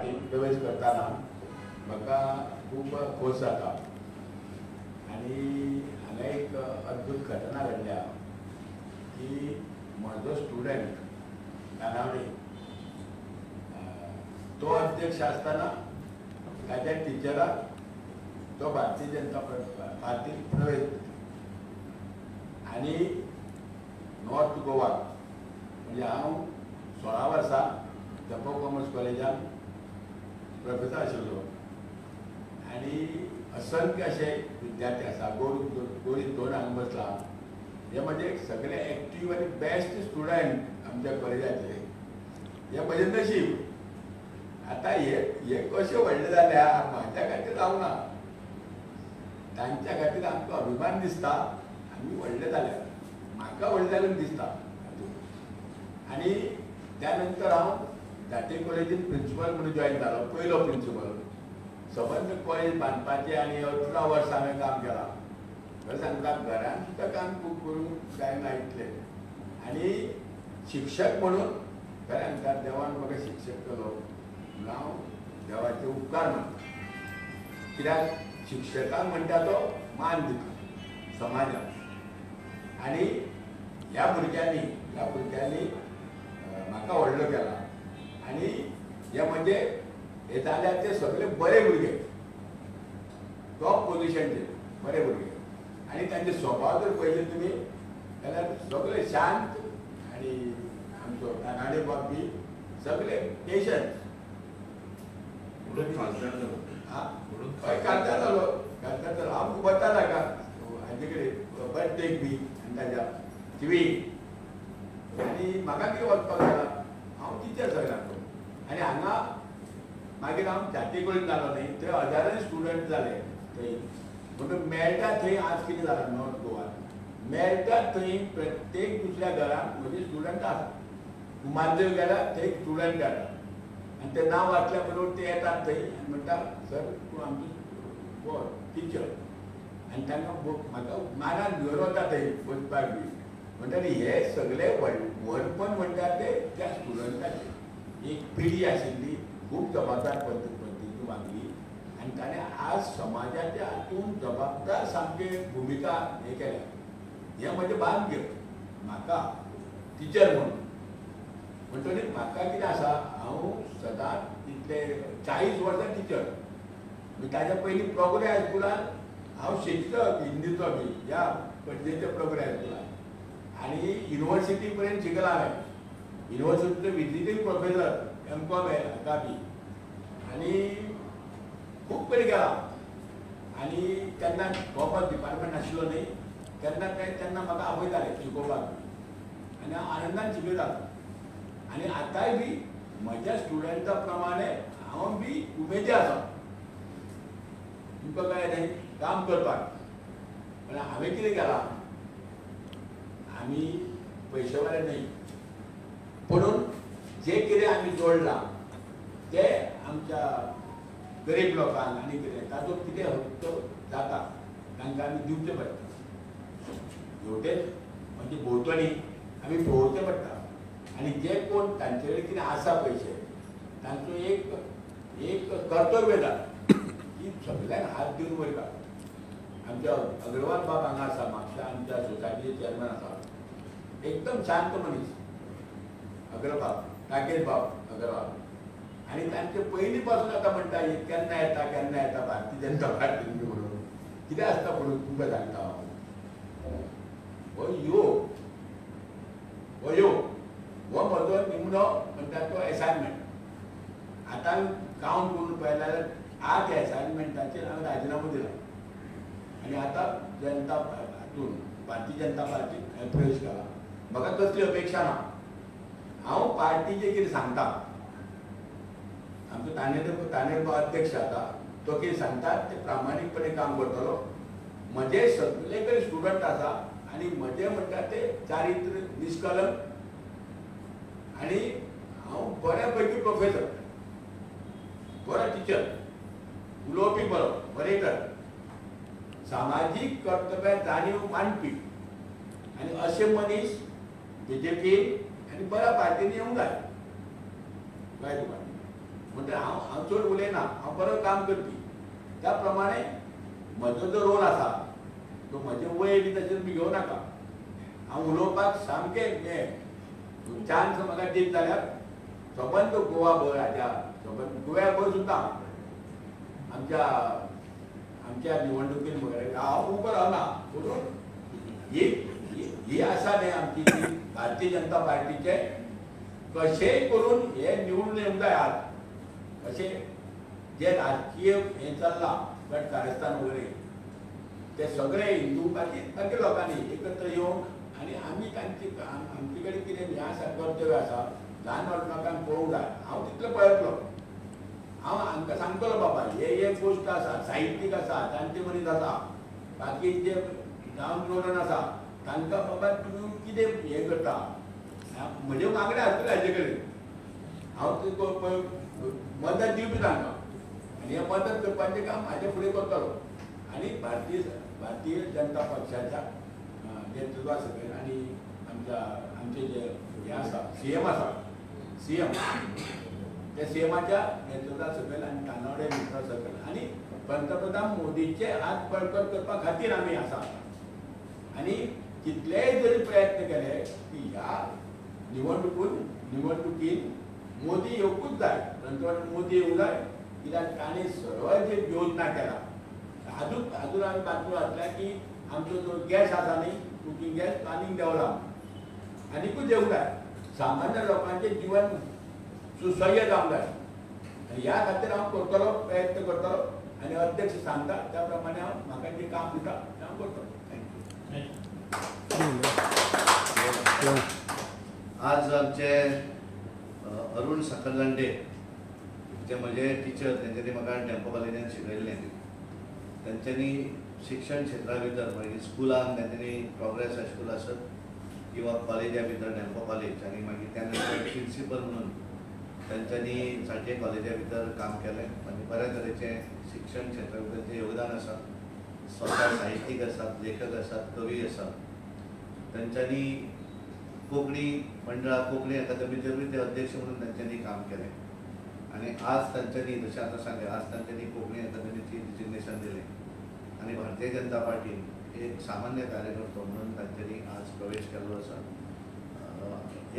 प्रवेश करताना म्हाका खूब खोस जाता आनी हांगा एक अद्भुत घटना घडल्या की म्हजो स्टुडंट नानावडे तो अध्यक्ष आसतना ताच्या टिचराक तो भारतीय जनता पार्टीत प्रवेश आनी नॉर्थ गोवा म्हणजे हांव 16 वर्सां जम्मू कॉमर्स कॉलेजान प्रोफेसर आशिल्लो आनी असंख्य असे विद्यार्थी आसा गोळी 2 हांगा बसला हे म्हणजे सगळे एक्टीव आनी बेस्ट स्टुडंट आमच्या कॉलेजाचे हे म्हजें नशीब। आता हे कशें व्हडले जाल्या म्हाज्या खातीर जावना, तांच्या खातीर आमकां अभिमान दिसता आमी व्हडले जाल्या, म्हाका व्हडले जालें दिसता। आनी त्या नंतर हांव दाटे कॉलेजीन प्रिंसिपल म्हणून जॉइन जालो, पयलो प्रिंसिपल। सबंद कॉलेज बांदपाचें आनी 18 वर्सां हांवें काम केलां। खरें सांगता घरान सुद्दां काम खूब करूंक जायना इतलें। आनी शिक्षक म्हणून खरें सांगता देवान म्हाका शिक्षक केलो म्हणून हांव देवाचे उपकार मानता। कित्याक शिक्षकाक म्हणटा तो मान दिता समाजाक आनी ह्या भुरग्यांनी म्हाका व्हडलो केला आनी हे म्हणजे हे जाल्यार ते सगळे बरे भुरगे, टॉप पोजिशनचे बरे भुरगे आनी तांचे स्वभाव जर पळयले तुमी जाल्यार सगळे शांत आनी आमचो नानाडे बाब बी सगळे पेशंट। खासदार जालो हांव बता नाका हाजे कडेन बर्थडेक बी आनी ताज्या थिवी आनी म्हाका कितें वचपाक जालां हांव टिचर जालो आनी हांगा मागीर हांव जाती कडेन जालो न्ही थंय हजारांनी स्टुडंट जाले थंय म्हणून मेळटा थंय आज कितें जालां नॉर्थ गोवान मेळटा थंय प्रत्येक दुसऱ्या घरान म्हजे स्टुडंट आसा। कुमारदेव गेला थंय स्टुडंट जाता आनी तें नांव वाचल्या बरोबर ते येतात थंय आनी म्हणटा सर तूं आमचो टिचर आनी तांकां म्हाका मानान घेवन वता थंय वचपाक बी म्हणटा हे सगळे व्हडपण म्हणटा ते त्या स्टुडंटाचे एक पिढी आशिल्ली खूब जबाबदार पद्दतीन वागली आनी ताणें आज समाजाच्या हातून जबाबदार सामके भुमिका हे केल्या। हें म्हजें भाग्य म्हाका टिचर म्हणून म्हणटकीर म्हाका कितें आसा हांव सदांच इतले 40 वर्सां टिचर ताच्या पयलीं प्रोग्रे हायस्कुलान हांव शिक्षक हिंदीचो बी ह्या पणजेच्या प्रोग्रे हायस्कुलान आनी युनिवर्सिटी पर्यंत शिकला हांवें। युनिवर्सिटीचो विजिटींग प्रोफेसर M.Com हाका बी आनी खूब कडेन गेला आनी तेन्ना कॉमर्स डिपार्टमेंट नाशिल्लो न्ही तेन्ना म्हाका आपयताले शिकोवपाक आनी हांव आनंदान शिकयतालो आनी आतांय बी म्हज्या स्टुडंटा प्रमाणे हांव बी उमेदी आसा तुमकां कळ्ळें न्ही काम करपाक। पण हांवें कितें केलां आमी पयशेवाले न्ही पुणून जे कितें आमी जोडलां ते आमच्या गरीब लोकांक आनी कितें तातूंत कितें हक्क जाता तांकां आमी दिवचे पडटा। हेवटेन म्हणजे भोंवतणी आमी पळोवचें पडटा आनी जे कोण तांचे कडेन कितें आसा पयशे तांचो एक कर्तव्य जाता की सगळ्यांक हात दिवन वयता। आमच्या अग्रवाल बाब हांगा आसा म्हापशा आमच्या सोसायटीचे चेअरमॅन आसा एकदम शांत मनीस अग्रबाब राकेश बाब अग्रवाल आनी तांचे पयलीं पासून आतां म्हणटा केन्ना येता भारतीय जनता पार्टी म्हणून कितें आसता म्हणून तुमकां सांगता हो म्हजो निमणो म्हणटा तो एसायनमेंट। आतां कावंट करून पळयलें जाल्यार 8 एसायनमेंटाचेर हांवें राजिनामो दिला आनी आतां जनता हातून भारतीय जनता पार्टीत हांवें प्रवेश केला। म्हाका कसली अपेक्षा ना, हांव पार्टीचें कितें सांगता आमचो तानेर अध्यक्ष आसा तो कितें सांगता ते प्रामाणीकपणे काम करतलो। म्हजे सगळे कडेन स्टुडंट आसा आनी म्हजें म्हणटा ते चारित्र निश्कलंक आनी हांव बऱ्या पैकी प्रोफेसर बरो टिचर उलोवपी बरयतात सामाजीक कर्तव्य जाणीव मांडपी आनी अशे मनीस BJP आनी बऱ्या पार्टीन येवंक जाय तुका म्हणजे हांव चड उलयना, हांव बरो काम करपी. त्या प्रमाणे म्हजो जो रोल आसा तो म्हजे वय बी तशें तुमी घेवं नाका. हांव उलोवपाक सामकें हें चान्स म्हाका दीत जाल्यार सबंद गोवाभर हाज्या सबंद गोव्याभर सुद्दां आमच्या निवडणुकीन वगैरे हांव उबो रावना. पूण ही आसा न्ही आमची ती भारतीय जनता पार्टीचे कशेंय करून हे निवडून येवंक जाय. आज अशें जे राजकीय हें चल्लां गट कारस्थान वगैरे ते सगळे हिंदू बाकी लोकांनी एकत्र येवन आनी आमी तांची आमचे कडेन कितें हें आसा कर्तव्य आसा ल्हान लोकांक पळोवंक जाय. हांव तितलो पळयतलो. हांव हांकां सांगतलो बाबा हे गोश्ट आसा, साहित्यीक आसा, जाणटे मनीस आसा, बाकी जे गांव चोडन आसा तांकां बाबा तूं कितें हें करता. म्हजे मागणे आसतले हाजे कडेन. हांव मदत दिवपी तांकां आनी हें मदत करपाचें काम हाजे फुडें करतलो. आनी भारतीय जनता पक्षाच्या नेतृत्वा सकयल आनी आमचे जे हे आसा CM आसा CM त्या CMच्या नेतृत्वा सकयल आनी कानोडे मित्रा सकयल आनी पंतप्रधान मोदीचे हात बळकट करपा खातीर आमी आसा. आनी कितलेय जरी प्रयत्न केले की ह्या निवडणुकीन मोदी येवंकूच जाय, पंतप्रधान मोदी येवंक जाय. कित्याक ताणें सरळ जे योजना केला हातूंत आमी बातम्यो वाचल्या की आमचो जो गॅस आसा न्ही कुकींग गॅस आनीक डेवलप आनीकूच येवंक जाय. सामान्य लोकांचें जीवन सुसह्य जावंक जाय आनी ह्या खातीर हांव करतलो, प्रयत्न करतलो आनी अध्यक्ष सांगता त्या प्रमाणे हांव म्हाका जें काम दिता तें हांव करतलो. थँक्यू. आज आमचे अरुण सकलंडे जे म्हजे टिचर तेंच्यांनी म्हाका डेंपो कॉलेजींत शिकयल्लें. तेंच्यांनी शिक्षण क्षेत्रा भितर मागीर स्कुलान तेंच्यांनी प्रोग्रेस हायस्कूल आसत किंवा कॉलेजा भितर डेंपो कॉलेज आनी मागीर त्या नंतर प्रिंसिपल म्हणून तेंच्यांनी सांजे कॉलेजा भितर काम केलें आनी बऱ्या तरेचें शिक्षण क्षेत्रा भितर जें योगदान आसा. स्वता साहित्यीक आसात, लेखक आसात, कवी आसात. तेंच्यांनी कोंकणी मंडळा कोंकणी अकादमीचेरूय ते अध्यक्ष म्हणून तेंच्यांनी काम केलें आनी आज तांच्यांनी जशें आतां सांगलें आज तांच्यांनी कोंकणी अकादमीची डिजिग्नेशन दिलें आनी भारतीय जनता पार्टीन एक सामान्य कार्यकर्तो म्हणून तांच्यांनी आज प्रवेश केल्लो आसा.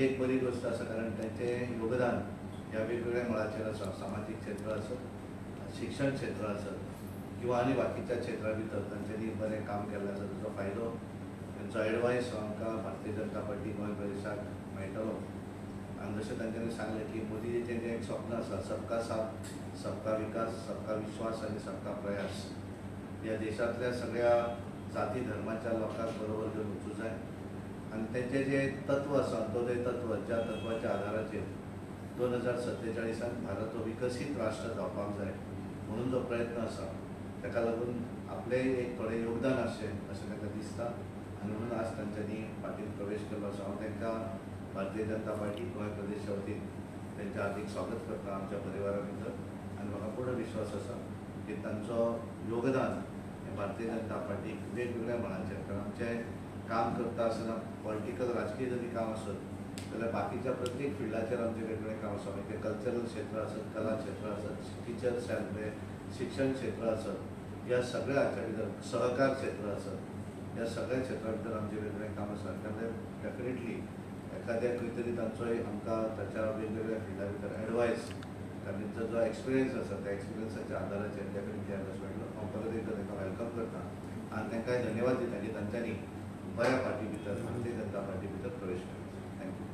एक बरी गोश्ट आसा कारण तांचें योगदान ह्या वेगवेगळ्या मळाचेर आसा. सामाजीक क्षेत्र आसत, शिक्षण क्षेत्र आसत किंवा आनी बाकीच्या क्षेत्रा भितर तांच्यांनी बरें काम केल्लें आसा. ताचो फायदो तांचो एडवायस आमकां भारतीय जनता पार्टी गोंय प्रदेशाक मेळटलो. आनी जशें तांच्यांनी सांगलें की मोदीजीचें जें एक स्वप्न आसा सबका साथ, सबका विकास, सबका विश्वास आनी सबका प्रयास. ह्या देशांतल्या सगळ्या जाती धर्माच्या लोकांक बरोबर घेवन वचूं जाय आनी तेंचें जें तत्व आसा तो तत्व ज्या तत्वाच्या आदाराचेर 2047 भारत हो विकसीत राष्ट्र जावपाक जाय म्हणून जो प्रयत्न आसा ताका लागून आपलें एक थोडें योगदान आसचें अशें तांकां दिसता आनी म्हणून आज तांच्यांनी पार्टीन प्रवेश केल्लो आसा. हांव तांकां भारतीय जनता पार्टी गोंय प्रदेशा वतीन तांचें हार्दिक स्वागत करता आमच्या परिवारा भितर आनी म्हाका पूर्ण विश्वास आसा की तांचो योगदान हें भारतीय जनता पार्टीक वेगवेगळ्या मळांचेर कारण आमचें काम करता आसतना पॉलिटिकल राजकीय जरी काम आसत जाल्यार बाकीच्या प्रत्येक फिल्डाचेर आमचें वेगवेगळें काम आसा. मागीर तें कल्चरल क्षेत्र आसत, कला क्षेत्र आसत, टिचर सेल्फ शिक्षण क्षेत्र आसत, ह्या सगळ्या हाच्या भितर सहकार क्षेत्र आसत, ह्या सगळ्या क्षेत्रा भितर आमचें वेगवेगळें काम आसा. त्यामुळे डेफिनेटली एखाद्या खंय तरी तांचोय आमकां ताच्या वेगवेगळ्या फिल्डा भितर एडवायस तांचो जो एक्सपिरियन्स आसा त्या एक्सपिरियन्साच्या आदाराचेर डेफिनेटली एडवायस मेळटलो. हांव परत एकदा तांकां वेलकम करता आनी तांकांय धन्यवाद दिता की तांच्यांनी बऱ्या पार्टी भितर भारतीय जनता पार्टी भितर प्रवेश केलो. थँक्यू.